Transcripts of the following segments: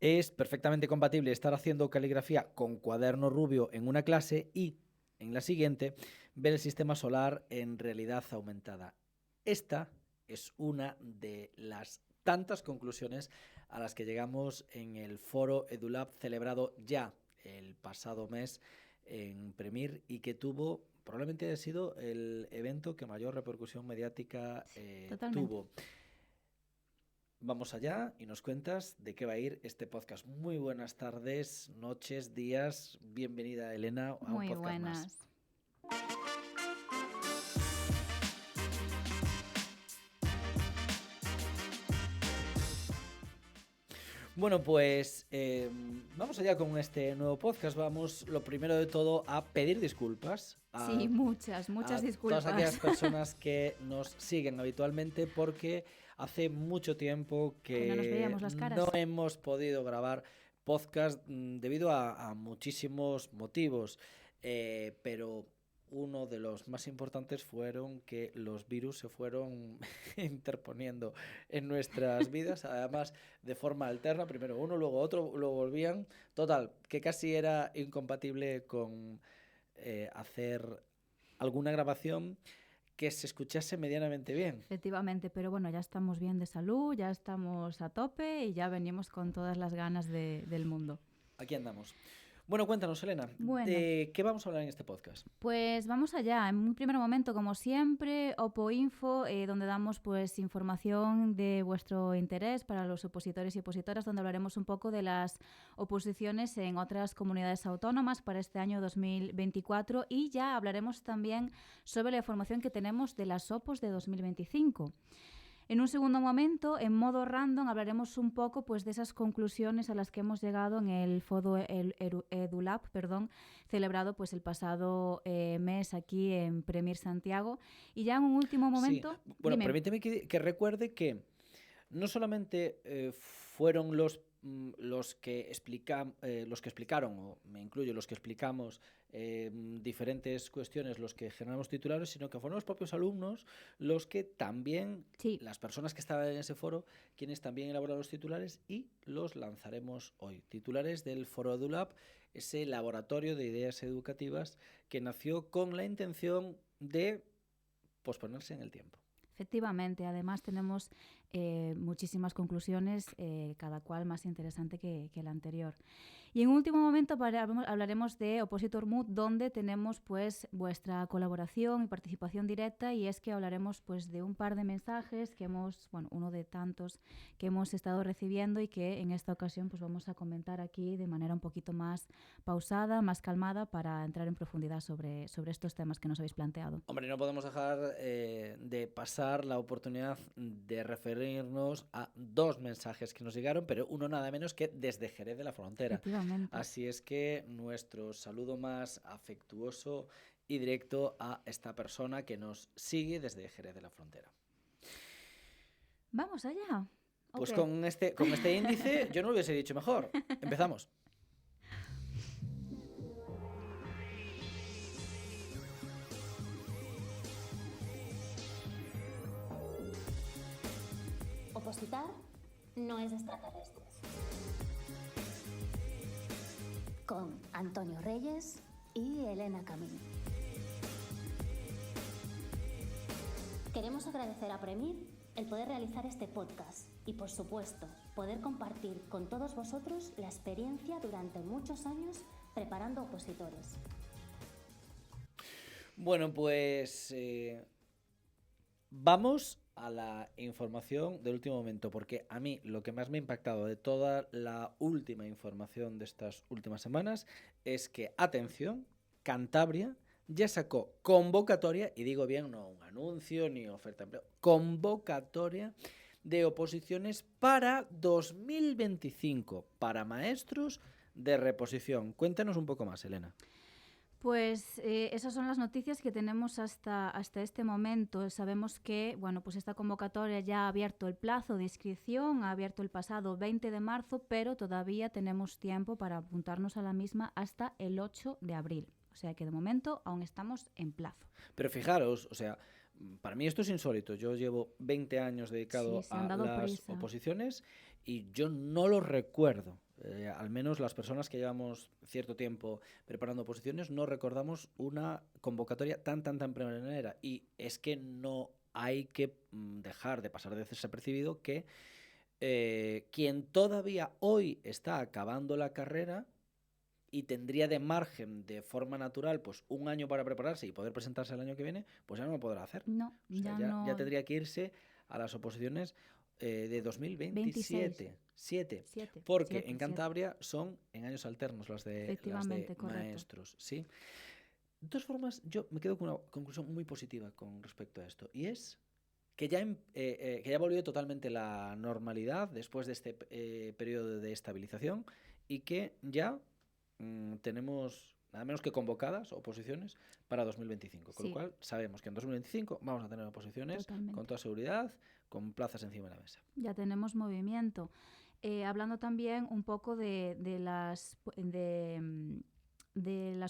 Es perfectamente compatible estar haciendo caligrafía con cuaderno rubio en una clase y, en la siguiente, ver el sistema solar en realidad aumentada. Esta es una de las tantas conclusiones a las que llegamos en el foro EduLab celebrado ya el pasado mes en Premir y que probablemente haya sido el evento que mayor repercusión mediática Sí, totalmente. tuvo. Vamos allá y nos cuentas de qué va a ir este podcast. Muy buenas tardes, noches, días. Bienvenida, Elena, a un Muy podcast más. buenas. Bueno, pues vamos allá con este nuevo podcast. Vamos, lo primero de todo, a pedir disculpas Sí, muchas a todas aquellas disculpas. personas que nos siguen habitualmente porque hace mucho tiempo Que no nos que veíamos las no caras. hemos podido grabar podcast debido a muchísimos motivos, pero uno de los más importantes fueron que los virus se fueron interponiendo en nuestras vidas, además de forma alterna, primero uno, luego otro, luego volvían. Total, que casi era incompatible con hacer alguna grabación que se escuchase medianamente bien. Efectivamente, pero bueno, ya estamos bien de salud, ya estamos a tope y ya venimos con todas las ganas del mundo. Aquí andamos. Bueno, cuéntanos, Elena, Bueno, ¿de qué vamos a hablar en este podcast? pues vamos allá. En un primer momento, como siempre, Oppo Info, donde damos pues información de vuestro interés para los opositores y opositoras, donde hablaremos un poco de las oposiciones en otras comunidades autónomas para este año 2024 y ya hablaremos también sobre la información que tenemos de las OPOs de 2025. En un segundo momento, en modo random, hablaremos un poco pues, de esas conclusiones a las que hemos llegado en el Foro EduLab, celebrado pues, el pasado mes aquí en Premier Santiago. Y ya en un último Sí, momento, bueno, dime. permíteme que recuerde que no solamente fueron los que explicaron, o me incluyo, los que explicamos diferentes cuestiones, los que generamos titulares, sino que fueron los propios alumnos los que también, Sí, las personas que estaban en ese foro, quienes también elaboraron los titulares y los lanzaremos hoy. Titulares del Foro EduLab, ese laboratorio de ideas educativas que nació con la intención de posponerse en el tiempo. efectivamente, además tenemos muchísimas conclusiones, cada cual más interesante que la anterior. Y en último momento hablaremos de Oppositor Mood, donde tenemos pues vuestra colaboración y participación directa, y es que hablaremos pues de un par de mensajes que hemos, bueno, uno de tantos que hemos estado recibiendo y que en esta ocasión pues vamos a comentar aquí de manera un poquito más pausada, más calmada, para entrar en profundidad sobre estos temas que nos habéis planteado. Hombre, no podemos dejar de pasar la oportunidad de referirnos a dos mensajes que nos llegaron, pero uno nada menos que desde Jerez de la Frontera. Efectivamente. Así es que nuestro saludo más afectuoso y directo a esta persona que nos sigue desde Jerez de la Frontera. Vamos allá. Ok. Pues con este índice yo no lo hubiese dicho mejor. Empezamos. Opositar no es extraterrestres. Con Antonio Reyes y Elena Camín. Queremos agradecer a Premir el poder realizar este podcast y, por supuesto, poder compartir con todos vosotros la experiencia durante muchos años preparando opositores. Bueno, pues vamos a la información del último momento, porque a mí lo que más me ha impactado de toda la última información de estas últimas semanas es que, atención, Cantabria ya sacó convocatoria, y digo bien, no un anuncio ni oferta de empleo, convocatoria de oposiciones para 2025 para maestros de reposición. Cuéntanos un poco más, Elena. Pues esas son las noticias que tenemos hasta este momento. Sabemos que bueno, pues esta convocatoria ya ha abierto el plazo de inscripción, ha abierto el pasado 20 de marzo, pero todavía tenemos tiempo para apuntarnos a la misma hasta el 8 de abril. O sea que de momento aún estamos en plazo. Pero fijaros, o sea, para mí esto es insólito. Yo llevo 20 años Sí, dedicado se han a dado las prisa. oposiciones y yo no lo recuerdo. al menos las personas que llevamos cierto tiempo preparando oposiciones, no recordamos una convocatoria tan pionera. Y es que no hay que dejar de pasar desapercibido que quien todavía hoy está acabando la carrera y tendría de margen de forma natural pues un año para prepararse y poder presentarse el año que viene, pues ya no lo podrá hacer. No, O sea, ya no. ya tendría que irse a las oposiciones de 2027. 7. Porque en Cantabria son en años alternos las de maestros. ¿Sí? De todas formas, yo me quedo con una conclusión muy positiva con respecto a esto. Y es que ya volvió totalmente la normalidad después de este periodo de estabilización y que ya tenemos nada menos que convocadas oposiciones para 2025. Con lo cual sabemos que en 2025 vamos a tener oposiciones con toda seguridad, con plazas encima de la mesa. Ya tenemos movimiento. Hablando también un poco de las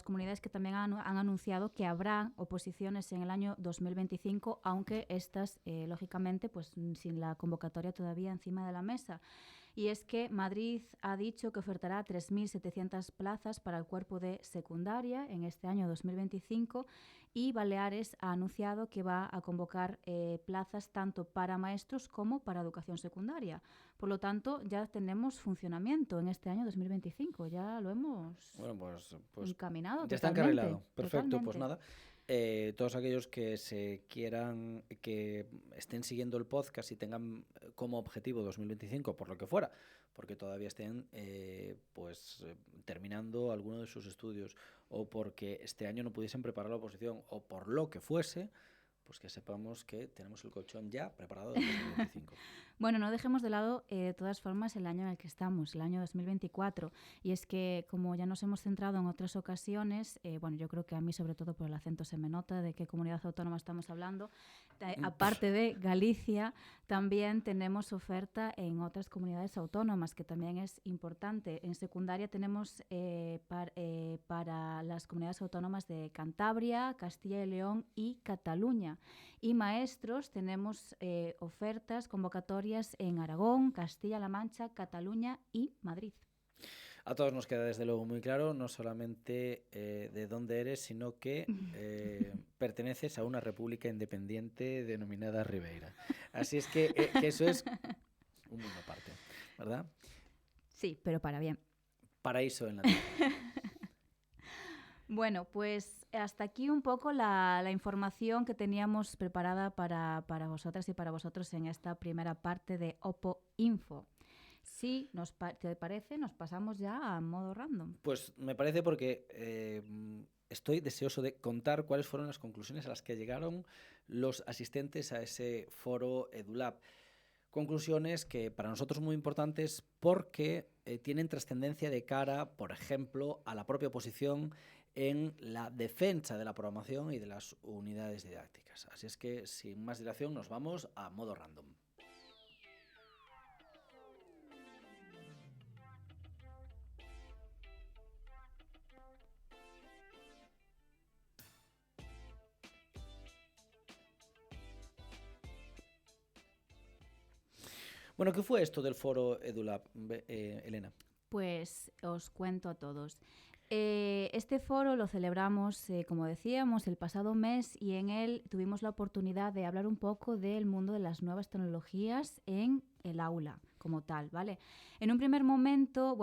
comunidades que también han anunciado que habrá oposiciones en el año 2025, aunque estas, lógicamente, pues sin la convocatoria todavía encima de la mesa. Y es que Madrid ha dicho que ofertará 3.700 plazas para el cuerpo de secundaria en este año 2025 y Baleares ha anunciado que va a convocar plazas tanto para maestros como para educación secundaria. Por lo tanto, ya tenemos funcionamiento en este año 2025. Ya lo hemos encaminado. Ya está encarrilado. Perfecto, totalmente. Pues nada. Todos aquellos que que estén siguiendo el podcast y tengan como objetivo 2025, por lo que fuera, porque todavía estén terminando alguno de sus estudios o porque este año no pudiesen preparar la oposición o por lo que fuese, pues que sepamos que tenemos el colchón ya preparado del 2025. Bueno, no dejemos de lado, de todas formas, el año en el que estamos, el año 2024. Y es que, como ya nos hemos centrado en otras ocasiones, yo creo que a mí, sobre todo por el acento, se me nota de qué comunidad autónoma estamos hablando. Aparte de Galicia, también tenemos oferta en otras comunidades autónomas, que también es importante. En secundaria tenemos para las comunidades autónomas de Cantabria, Castilla y León y Cataluña. Y maestros tenemos ofertas, convocatorias en Aragón, Castilla-La Mancha, Cataluña y Madrid. A todos nos queda desde luego muy claro, no solamente de dónde eres, sino que perteneces a una república independiente denominada Ribeira. Así es que eso es un mundo aparte, ¿verdad? Sí, pero para bien. Paraíso en la tierra. Bueno, pues hasta aquí un poco la información que teníamos preparada para vosotras y para vosotros en esta primera parte de Opo Info. Si te parece, nos pasamos ya a modo random. Pues me parece porque estoy deseoso de contar cuáles fueron las conclusiones a las que llegaron los asistentes a ese foro EduLab. Conclusiones que para nosotros son muy importantes porque tienen trascendencia de cara, por ejemplo, a la propia oposición en la defensa de la programación y de las unidades didácticas. Así es que, sin más dilación, nos vamos a modo random. Bueno, ¿qué fue esto del foro EduLab, Elena? Pues os cuento a todos. Este foro lo celebramos, como decíamos, el pasado mes y en él tuvimos la oportunidad de hablar un poco del mundo de las nuevas tecnologías en el aula como tal, ¿vale? En un primer momento,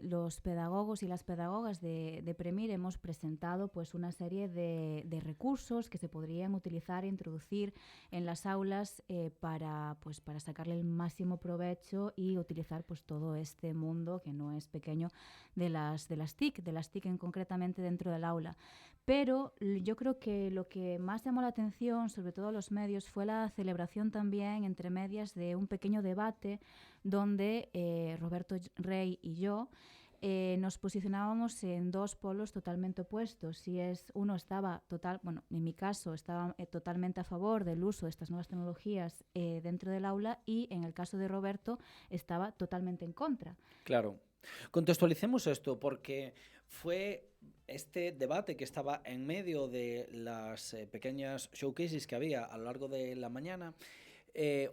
los pedagogos y las pedagogas de Premir hemos presentado pues una serie de recursos que se podrían utilizar e introducir en las aulas para sacarle el máximo provecho y utilizar pues todo este mundo que no es pequeño de las TIC concretamente dentro del aula. Pero yo creo que lo que más llamó la atención, sobre todo a los medios, fue la celebración también, entre medias, de un pequeño debate donde Roberto Rey y yo nos posicionábamos en dos polos totalmente opuestos. Uno estaba en mi caso, estaba totalmente a favor del uso de estas nuevas tecnologías dentro del aula y en el caso de Roberto estaba totalmente en contra. Claro. Contextualicemos esto porque fue este debate que estaba en medio de las pequeñas showcases que había a lo largo de la mañana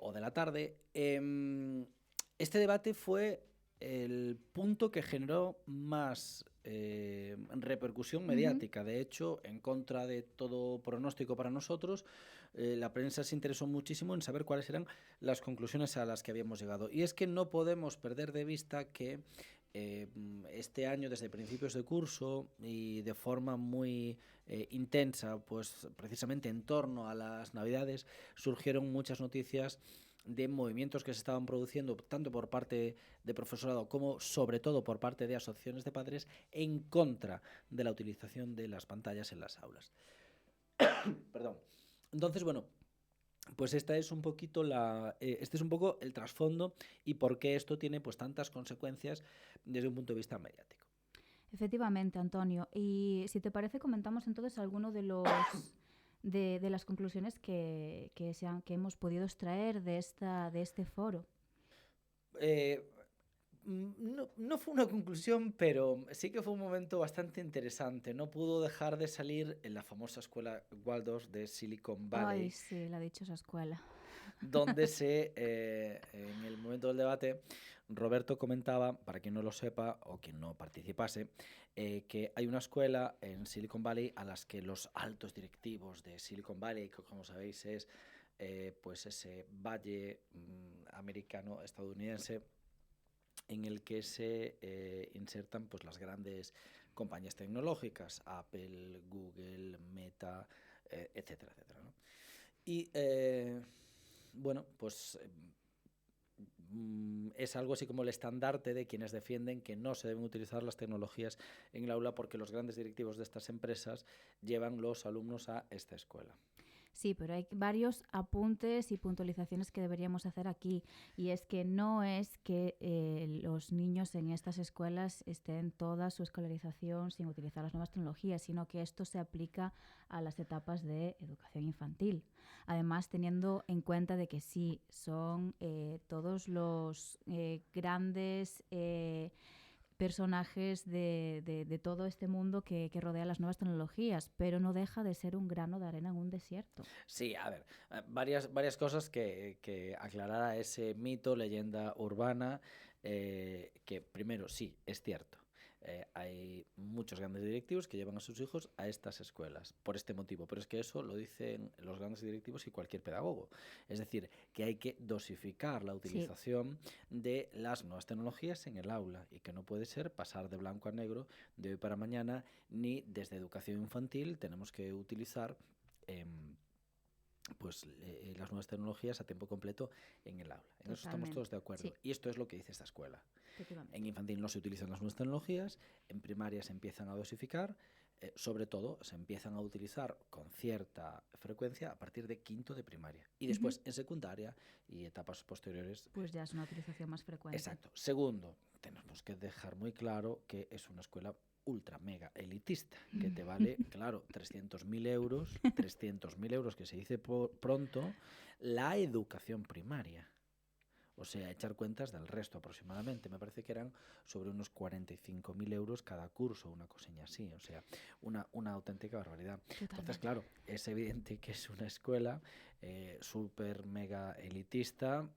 o de la tarde. Este debate fue el punto que generó más repercusión mediática. De hecho, en contra de todo pronóstico para nosotros, la prensa se interesó muchísimo en saber cuáles eran las conclusiones a las que habíamos llegado. Y es que no podemos perder de vista que este año, desde principios de curso y de forma muy intensa, pues precisamente en torno a las Navidades, surgieron muchas noticias de movimientos que se estaban produciendo tanto por parte de profesorado como sobre todo por parte de asociaciones de padres en contra de la utilización de las pantallas en las aulas. Perdón. Entonces, bueno, pues esta es un poquito este es un poco el trasfondo y por qué esto tiene pues tantas consecuencias desde un punto de vista mediático. Efectivamente, Antonio. Y si te parece, comentamos entonces algunos de los de las conclusiones que hemos podido extraer de este foro. No fue una conclusión, pero sí que fue un momento bastante interesante. No pudo dejar de salir en la famosa escuela Waldorf de Silicon Valley. Ay, sí, la dichosa escuela. Donde en el momento del debate, Roberto comentaba, para quien no lo sepa o quien no participase, que hay una escuela en Silicon Valley a las que los altos directivos de Silicon Valley, que como sabéis es pues ese valle americano estadounidense en el que se insertan pues las grandes compañías tecnológicas, Apple, Google, Meta, etcétera, etcétera, ¿no? Y bueno, pues es algo así como el estandarte de quienes defienden que no se deben utilizar las tecnologías en el aula porque los grandes directivos de estas empresas llevan los alumnos a esta escuela. Sí, pero hay varios apuntes y puntualizaciones que deberíamos hacer aquí. Y es que no es que los niños en estas escuelas estén toda su escolarización sin utilizar las nuevas tecnologías, sino que esto se aplica a las etapas de educación infantil. Además, teniendo en cuenta de que sí, son todos los grandes personajes de todo este mundo que rodea las nuevas tecnologías, pero no deja de ser un grano de arena en un desierto. Sí, a ver, varias cosas que aclarar a ese mito, leyenda urbana, que primero sí, es cierto. Hay muchos grandes directivos que llevan a sus hijos a estas escuelas por este motivo, pero es que eso lo dicen los grandes directivos y cualquier pedagogo. Es decir, que hay que dosificar la utilización de las nuevas tecnologías en el aula y que no puede ser pasar de blanco a negro de hoy para mañana, ni desde educación infantil tenemos que utilizar las nuevas tecnologías a tiempo completo en el aula. En eso estamos todos de acuerdo. Sí. Y esto es lo que dice esta escuela. En infantil no se utilizan las nuevas tecnologías, en primaria se empiezan a dosificar, sobre todo se empiezan a utilizar con cierta frecuencia a partir de quinto de primaria. Y después en secundaria y etapas posteriores. Pues ya es una utilización más frecuente. Exacto. Segundo, tenemos que dejar muy claro que es una escuela ultra mega elitista, que te vale, claro, 300.000 euros, 300.000 euros que se dice pronto, la educación primaria. O sea, echar cuentas del resto aproximadamente. Me parece que eran sobre unos 45.000 euros cada curso, una cosilla así. O sea, una auténtica barbaridad. Totalmente. Entonces, claro, es evidente que es una escuela súper mega elitista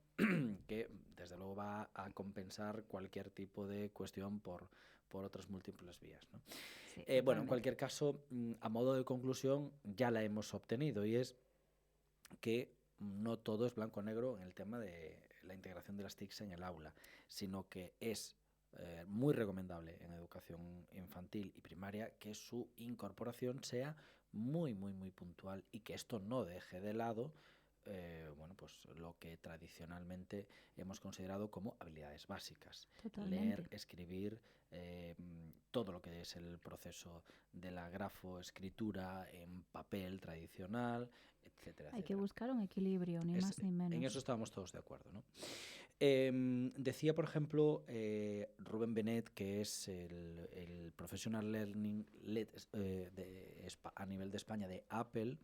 que desde luego va a compensar cualquier tipo de cuestión por otras múltiples vías, ¿no? Sí, Bueno, en cualquier caso, a modo de conclusión, ya la hemos obtenido y es que no todo es blanco-negro en el tema de la integración de las TICs en el aula, sino que es muy recomendable en educación infantil y primaria que su incorporación sea muy, muy, muy puntual y que esto no deje de lado pues lo que tradicionalmente hemos considerado como habilidades básicas. Totalmente. Leer, escribir, todo lo que es el proceso de la grafoescritura en papel tradicional, etcétera. Hay que buscar un equilibrio, ni más ni menos. En eso estábamos todos de acuerdo, ¿no? Decía, por ejemplo, Rubén Benet, que es el Professional Learning Lead a nivel de España de Apple,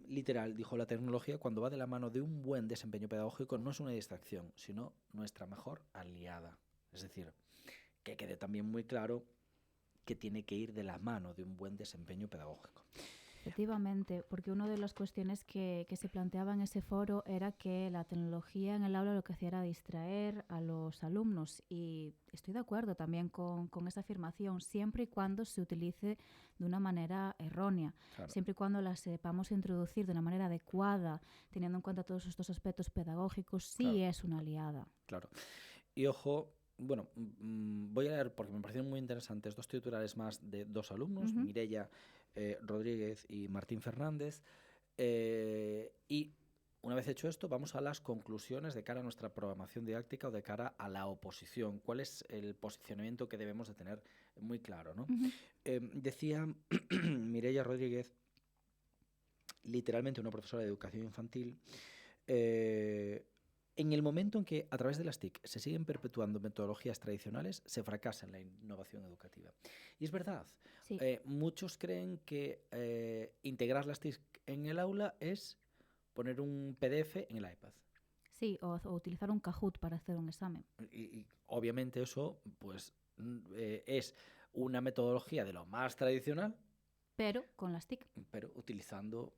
literal, dijo: la tecnología, cuando va de la mano de un buen desempeño pedagógico, no es una distracción, sino nuestra mejor aliada. Es decir, que quede también muy claro que tiene que ir de la mano de un buen desempeño pedagógico. Efectivamente, porque una de las cuestiones que se planteaba en ese foro era que la tecnología en el aula lo que hacía era distraer a los alumnos, y estoy de acuerdo también con esa afirmación, siempre y cuando se utilice de una manera errónea, Claro. siempre y cuando la sepamos introducir de una manera adecuada, teniendo en cuenta todos estos aspectos pedagógicos, sí Claro. es una aliada. Claro. Y ojo, bueno, voy a leer porque me parecieron muy interesantes 2 titulares más de 2 alumnos, Ujú. Mireia Rodríguez y Martín Fernández. Y una vez hecho esto, vamos a las conclusiones de cara a nuestra programación didáctica o de cara a la oposición. ¿Cuál es el posicionamiento que debemos de tener muy claro, ¿no? Ujú. Decía Mireia Rodríguez, literalmente una profesora de educación infantil, en el momento en que a través de las TIC se siguen perpetuando metodologías tradicionales, se fracasa en la innovación educativa. Y es verdad, Sí. muchos creen que integrar las TIC en el aula es poner un PDF en el iPad. Sí, o utilizar un Kahoot para hacer un examen. Y obviamente eso pues, es una metodología de lo más tradicional, Pero con las TIC. pero utilizando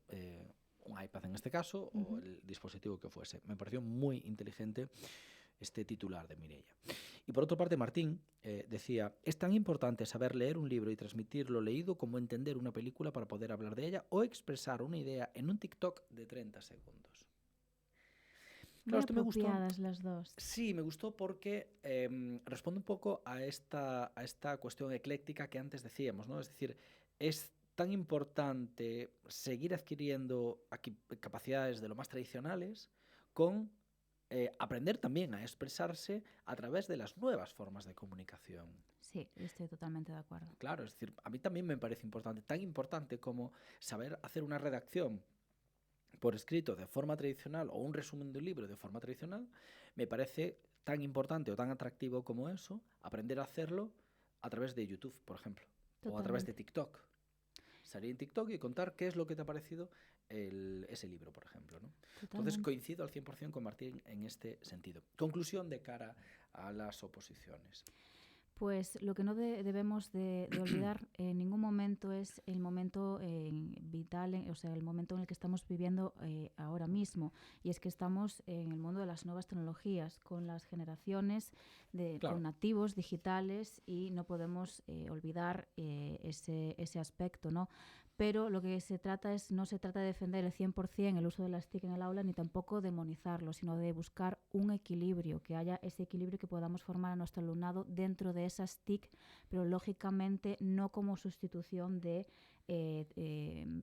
un iPad en este caso, o Ujú. el dispositivo que fuese. Me pareció muy inteligente este titular de Mireia. Y por otra parte, Martín decía, es tan importante saber leer un libro y transmitir lo leído como entender una película para poder hablar de ella o expresar una idea en un TikTok de 30 segundos. Muy Claro, esto me gustó. apropiadas las dos. Sí, me gustó porque responde un poco a esta cuestión ecléctica que antes decíamos, ¿no? Es decir, es tan importante seguir adquiriendo capacidades de lo más tradicionales con aprender también a expresarse a través de las nuevas formas de comunicación. Sí, estoy totalmente de acuerdo. Claro, es decir, a mí también me parece importante, tan importante como saber hacer una redacción por escrito de forma tradicional o un resumen de un libro de forma tradicional, me parece tan importante o tan atractivo como eso, aprender a hacerlo a través de YouTube, por ejemplo, o a través de Totalmente. TikTok. Salir en TikTok y contar qué es lo que te ha parecido ese libro, por ejemplo, ¿no? Entonces Totalmente. coincido al 100% con Martín en este sentido. Conclusión de cara a las oposiciones. Pues lo que no debemos de olvidar en ningún momento es el momento vital, o sea, el momento en el que estamos viviendo ahora mismo. Y es que estamos en el mundo de las nuevas tecnologías, con las generaciones, Claro. con nativos digitales, y no podemos olvidar ese aspecto, ¿no? Pero lo que se trata es, no se trata de defender el 100% el uso de las TIC en el aula, ni tampoco demonizarlo, sino de buscar un equilibrio, que haya ese equilibrio, que podamos formar a nuestro alumnado dentro de esas TIC, pero lógicamente no como sustitución de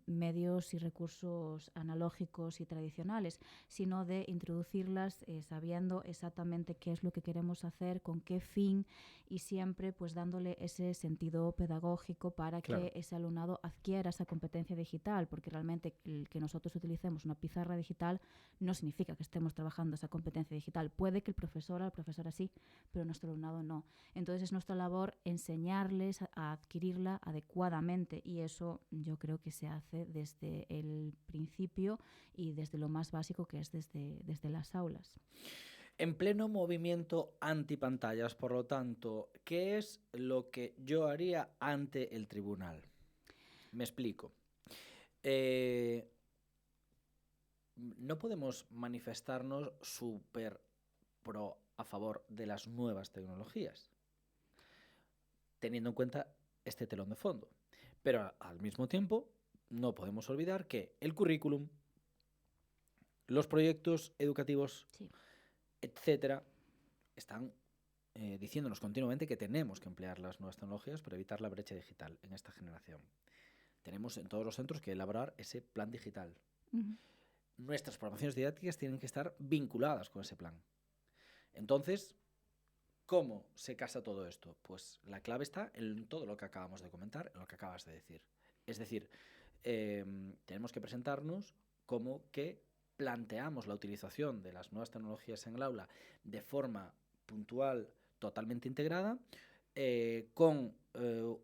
medios y recursos analógicos y tradicionales, sino de introducirlas sabiendo exactamente qué es lo que queremos hacer, con qué fin, y siempre pues dándole ese sentido pedagógico para Claro. que ese alumnado adquiera esa competencia digital, porque realmente el que nosotros utilicemos una pizarra digital no significa que estemos trabajando esa competencia digital. Puede que el profesor o la profesora sí, pero nuestro alumnado no. Entonces es nuestra labor enseñarles a adquirirla adecuadamente, y eso yo creo que se hace desde el principio y desde lo más básico, que es desde las aulas. En pleno movimiento antipantallas, por lo tanto, ¿qué es lo que yo haría ante el tribunal? Me explico. No podemos manifestarnos súper pro a favor de las nuevas tecnologías, teniendo en cuenta este telón de fondo. Pero al mismo tiempo, no podemos olvidar que el currículum, los proyectos educativos, Sí. etcétera, están diciéndonos continuamente que tenemos que emplear las nuevas tecnologías para evitar la brecha digital en esta generación. Tenemos en todos los centros que elaborar ese plan digital. Uh-huh. Nuestras programaciones didácticas tienen que estar vinculadas con ese plan. Entonces, ¿cómo se casa todo esto? Pues la clave está en todo lo que acabamos de comentar, en lo que acabas de decir. Es decir, tenemos que presentarnos como que planteamos la utilización de las nuevas tecnologías en el aula de forma puntual, totalmente integrada, con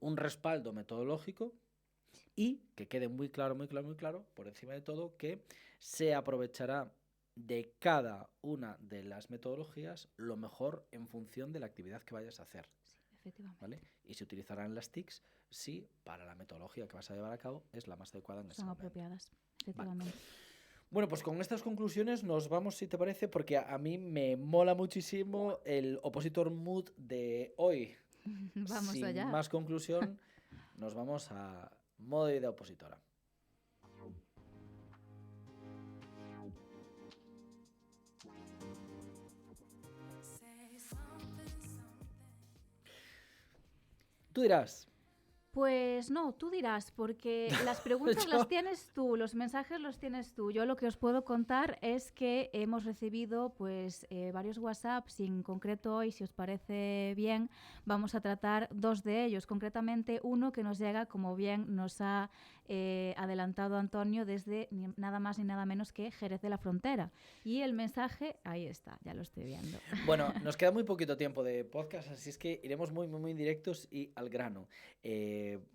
un respaldo metodológico, y que quede muy claro, por encima de todo, que se aprovechará de cada una de las metodologías lo mejor en función de la actividad que vayas a hacer. Efectivamente. ¿vale? Y se utilizarán las TICs si para la metodología que vas a llevar a cabo es la más adecuada en ese Son momento. apropiadas, efectivamente. Bueno, pues con estas conclusiones nos vamos, si te parece, porque a mí me mola muchísimo el opositor mood de hoy. Vamos Sin allá. más conclusión, nos vamos a modo de vida opositora. Tú dirás, Pues no, tú dirás, porque las preguntas Yo- las tienes tú, los mensajes los tienes tú. Yo lo que os puedo contar es que hemos recibido pues varios WhatsApps y en concreto hoy, si os parece bien, vamos a tratar 2 de ellos. Concretamente uno que nos llega, como bien nos ha adelantado Antonio, desde nada más ni nada menos que Jerez de la Frontera. Y el mensaje, ahí está, ya lo estoy viendo. bueno, nos queda muy poquito tiempo de podcast, así es que iremos muy directos y al grano.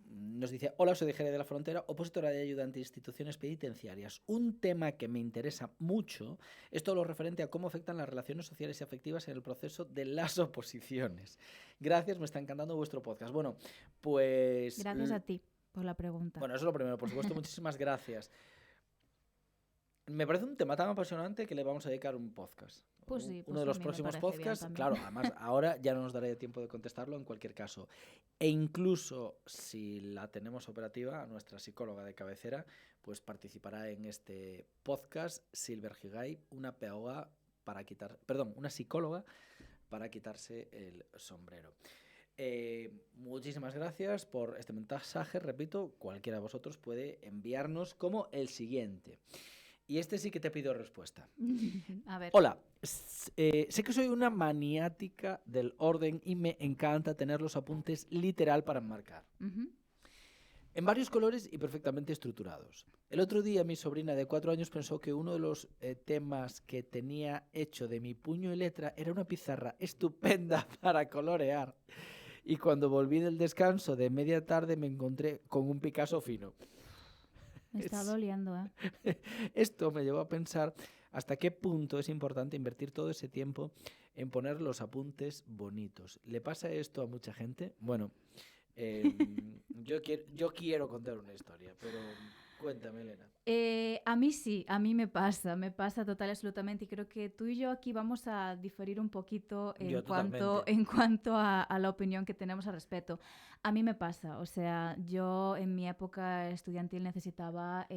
Nos dice, hola, soy de Jerez de la Frontera, opositora de ayuda ante instituciones penitenciarias. Un tema que me interesa mucho es todo lo referente a cómo afectan las relaciones sociales y afectivas en el proceso de las oposiciones. Gracias, me está encantando vuestro podcast. Bueno, pues... Gracias a ti por la pregunta. Bueno, eso es lo primero, por supuesto, muchísimas gracias. Me parece un tema tan apasionante que le vamos a dedicar un podcast. Pues sí, pues Uno de a los mí me próximos parece bien podcasts. también. Claro, además ahora ya no nos daré tiempo de contestarlo en cualquier caso. E incluso si la tenemos operativa, nuestra psicóloga de cabecera, pues participará en este podcast Silver Higay, una pedagoga para quitar, perdón, una psicóloga para quitarse el sombrero. Muchísimas gracias por este mensaje. Repito, cualquiera de vosotros puede enviarnos como el siguiente. Y este sí que te pido respuesta. A ver. Hola, sé que soy una maniática del orden y me encanta tener los apuntes literal para enmarcar. Ujú. En varios colores y perfectamente estructurados. El otro día mi sobrina de 4 años pensó que uno de los temas que tenía hecho de mi puño y letra era una pizarra estupenda para colorear. Y cuando volví del descanso de media tarde me encontré con un Picasso fino. Me está Es- doliendo, ¿eh? Esto me llevó a pensar hasta qué punto es importante invertir todo ese tiempo en poner los apuntes bonitos. ¿Le pasa esto a mucha gente? Bueno, yo quiero contar una historia, pero cuéntame, Elena. A mí sí, a mí me pasa total y absolutamente. Y creo que tú y yo aquí vamos a diferir un poquito Yo totalmente. en cuanto a la opinión que tenemos al respecto. A mí me pasa, o sea, yo en mi época estudiantil necesitaba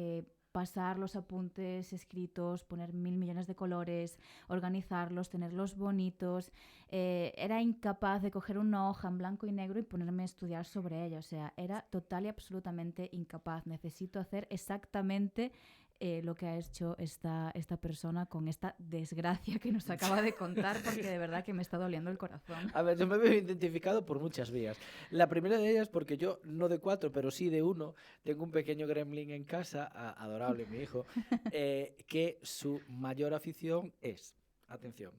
pasar los apuntes escritos, poner 1000 millones de colores, organizarlos, tenerlos bonitos. Era incapaz de coger una hoja en blanco y negro y ponerme a estudiar sobre ella. O sea, era total y absolutamente incapaz. Necesito hacer exactamente lo que ha hecho esta persona con esta desgracia que nos acaba de contar, porque de verdad que me está doliendo el corazón. A ver, yo me veo identificado por muchas vías. La primera de ellas porque yo, no de 4, pero sí de 1, tengo un pequeño gremlin en casa, adorable mi hijo, que su mayor afición es, atención,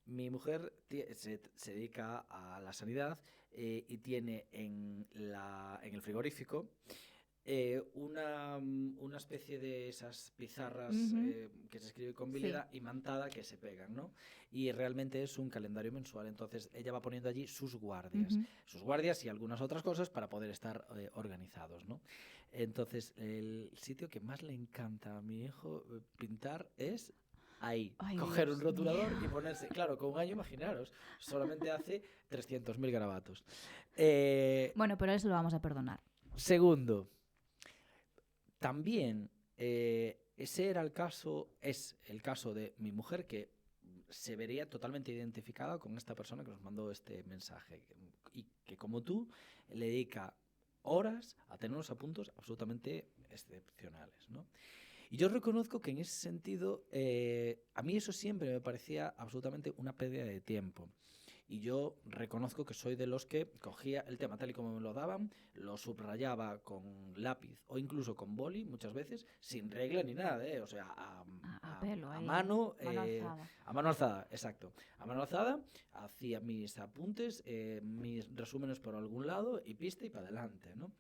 mi mujer se dedica a la sanidad y tiene en el frigorífico una especie de esas pizarras que se escribe con bileda imantada que se pegan, ¿no? Y realmente es un calendario mensual, entonces ella va poniendo allí sus guardias y algunas otras cosas para poder estar organizados, ¿no? Entonces el sitio que más le encanta a mi hijo pintar es ahí, Ay, coger Dios un rotulador mío. y ponerse, claro, con un año, imaginaros, solamente hace 300.000 garabatos. Bueno, pero eso lo vamos a perdonar. Segundo, también ese era es el caso de mi mujer, que se vería totalmente identificada con esta persona que nos mandó este mensaje y que, como tú, le dedica horas a tener unos apuntes absolutamente excepcionales, ¿no? Y yo reconozco que en ese sentido a mí eso siempre me parecía absolutamente una pérdida de tiempo. Y yo reconozco que soy de los que cogía el tema tal y como me lo daban, lo subrayaba con lápiz o incluso con boli muchas veces, sin regla ni nada, o sea, A pelo, a ahí, mano, mano alzada. a mano alzada, exacto. A mano alzada hacía mis apuntes, mis resúmenes por algún lado y pista y para adelante, ¿no?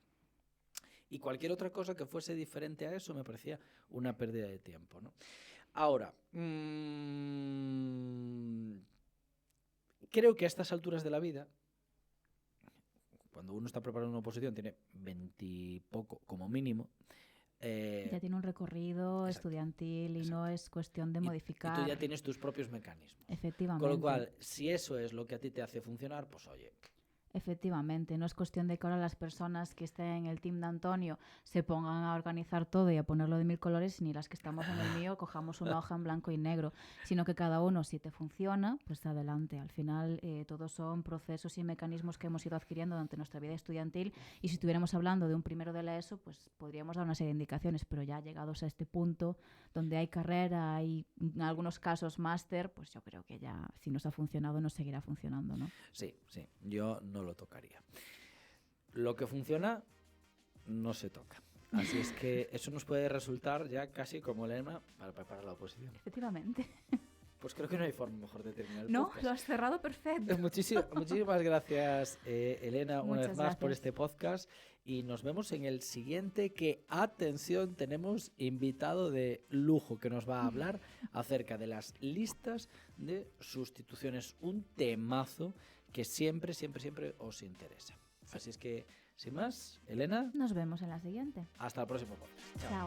Y cualquier otra cosa que fuese diferente a eso me parecía una pérdida de tiempo, ¿no? Ahora, creo que a estas alturas de la vida cuando uno está preparando una oposición tiene 20 y poco como mínimo. Ya tiene un recorrido estudiantil y no es cuestión de modificar. Y tú ya tienes tus propios mecanismos. Efectivamente. Con lo cual, si eso es lo que a ti te hace funcionar, pues oye. Efectivamente, no es cuestión de que ahora las personas que estén en el team de Antonio se pongan a organizar todo y a ponerlo de 1000 colores, ni las que estamos en el mío cojamos una hoja en blanco y negro, sino que cada uno, si te funciona, pues adelante. Al final, todos son procesos y mecanismos que hemos ido adquiriendo durante nuestra vida estudiantil, y si estuviéramos hablando de un primero de la ESO, pues podríamos dar una serie de indicaciones, pero ya llegados a este punto, donde hay carrera y en algunos casos máster, pues yo creo que ya, si nos ha funcionado, nos seguirá funcionando, ¿no? Sí, yo no lo tocaría. Lo que funciona no se toca. Así es que eso nos puede resultar ya casi como lema para preparar la oposición. Efectivamente. Pues creo que no hay forma mejor de terminar el No, podcast. lo has cerrado perfecto. Muchísimas gracias, Elena, una vez más por gracias. este podcast, y nos vemos en el siguiente, que, atención, tenemos invitado de lujo que nos va a hablar acerca de las listas de sustituciones, un temazo que siempre os interesa. Así es que, sin más, Elena, Nos vemos en la siguiente. hasta el próximo podcast. Chao.